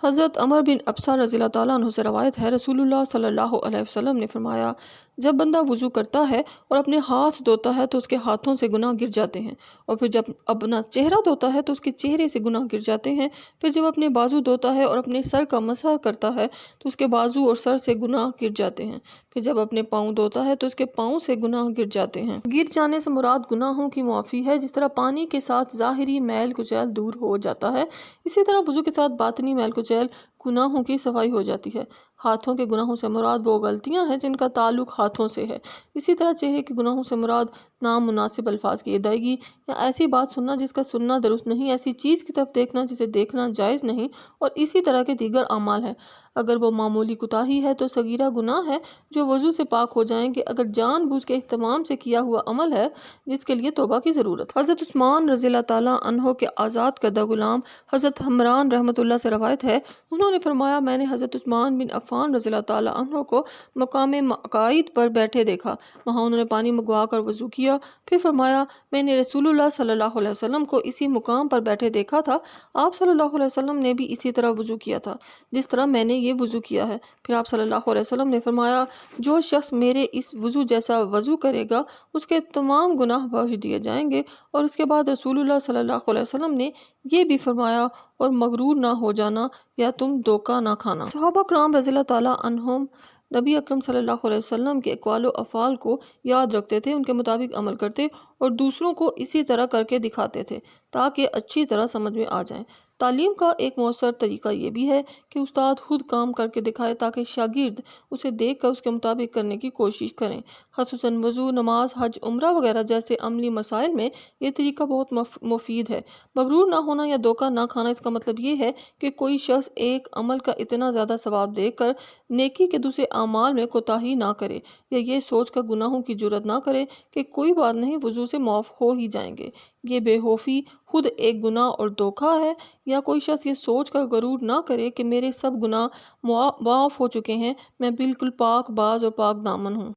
حضرت عمر بن ابسہ رضی اللہ تعالیٰ عنہ سے روایت ہے، رسول اللہ صلی اللہ علیہ وسلم نے فرمایا، جب بندہ وضو کرتا ہے اور اپنے ہاتھ دھوتا ہے تو اس کے ہاتھوں سے گناہ گر جاتے ہیں، اور پھر جب اپنا چہرہ دھوتا ہے تو اس کے چہرے سے گناہ گر جاتے ہیں، پھر جب اپنے بازو دھوتا ہے اور اپنے سر کا مسح کرتا ہے تو اس کے بازو اور سر سے گناہ گر جاتے ہیں، پھر جب اپنے پاؤں دھوتا ہے تو اس کے پاؤں سے گناہ گر جاتے ہیں۔ گر جانے سے مراد گناہوں کی معافی ہے، جس طرح پانی کے ساتھ ظاہری میل کچیل دور ہو جاتا ہے، اسی طرح وضو کے ساتھ باطنی میل کچیل گناہوں کی صفائی ہو جاتی ہے۔ ہاتھوں کے گناہوں سے مراد وہ غلطیاں ہیں جن کا تعلق ہاتھوں سے ہے۔ اسی طرح چہرے کے گناہوں سے مراد نامناسب الفاظ کی ادائیگی یا ایسی بات سننا جس کا سننا درست نہیں، ایسی چیز کی طرف دیکھنا جسے دیکھنا جائز نہیں، اور اسی طرح کے دیگر اعمال ہیں۔ اگر وہ معمولی کوتاہی ہے تو صغیرہ گناہ ہے جو وضو سے پاک ہو جائیں گے۔ اگر جان بوجھ کے اہتمام سے کیا ہوا عمل ہے جس کے لیے توبہ کی ضرورت ہے۔ حضرت عثمان رضی اللہ تعالیٰ عنہ کے آزاد کردہ غلام حضرت حمران رحمۃ اللہ سے روایت ہے، انہوں نے فرمایا، میں نے حضرت عثمان بن عفان رضی اللہ تعالیٰ عنہ کو مقام مقاعد پر بیٹھے دیکھا، وہاں انہوں نے پانی منگوا کر وضو کیا، پھر فرمایا، میں نے رسول اللہ صلی اللہ علیہ وسلم کو اسی مقام پر بیٹھے دیکھا تھا، آپ صلی اللہ علیہ وسلم نے بھی اسی طرح وضو کیا تھا جس طرح میں نے یہ وضو کیا ہے۔ پھر آپ صلی اللہ علیہ وسلم نے فرمایا، جو شخص میرے اس وضو جیسا وضو کرے گا اس کے تمام گناہ بخش دیے جائیں گے۔ اور اس کے بعد رسول اللہ صلی اللہ علیہ وسلم نے یہ بھی فرمایا، اور مغرور نہ ہو جانا یا تم دھوکہ نہ کھانا۔ صحابہ کرام رضی اللہ تعالیٰ عنہم نبی اکرم صلی اللہ علیہ وسلم کے اقوال و افعال کو یاد رکھتے تھے، ان کے مطابق عمل کرتے اور دوسروں کو اسی طرح کر کے دکھاتے تھے تاکہ اچھی طرح سمجھ میں آ جائیں۔ تعلیم کا ایک مؤثر طریقہ یہ بھی ہے کہ استاد خود کام کر کے دکھائے تاکہ شاگرد اسے دیکھ کر اس کے مطابق کرنے کی کوشش کریں۔ خصوصاً وضو، نماز، حج، عمرہ وغیرہ جیسے عملی مسائل میں یہ طریقہ بہت مفید ہے۔ مغرور نہ ہونا یا دھوکہ نہ کھانا، اس کا مطلب یہ ہے کہ کوئی شخص ایک عمل کا اتنا زیادہ ثواب دیکھ کر نیکی کے دوسرے اعمال میں کوتاہی نہ کرے، یا یہ سوچ کر گناہوں کی جرات نہ کرے کہ کوئی بات نہیں، وضو سے معاف ہو ہی جائیں گے۔ یہ بے خوفی خود ایک گناہ اور دھوکہ ہے۔ یا کوئی شخص یہ سوچ کر غرور نہ کرے کہ میرے سب گناہ معاف ہو چکے ہیں، میں بالکل پاک باز اور پاک دامن ہوں۔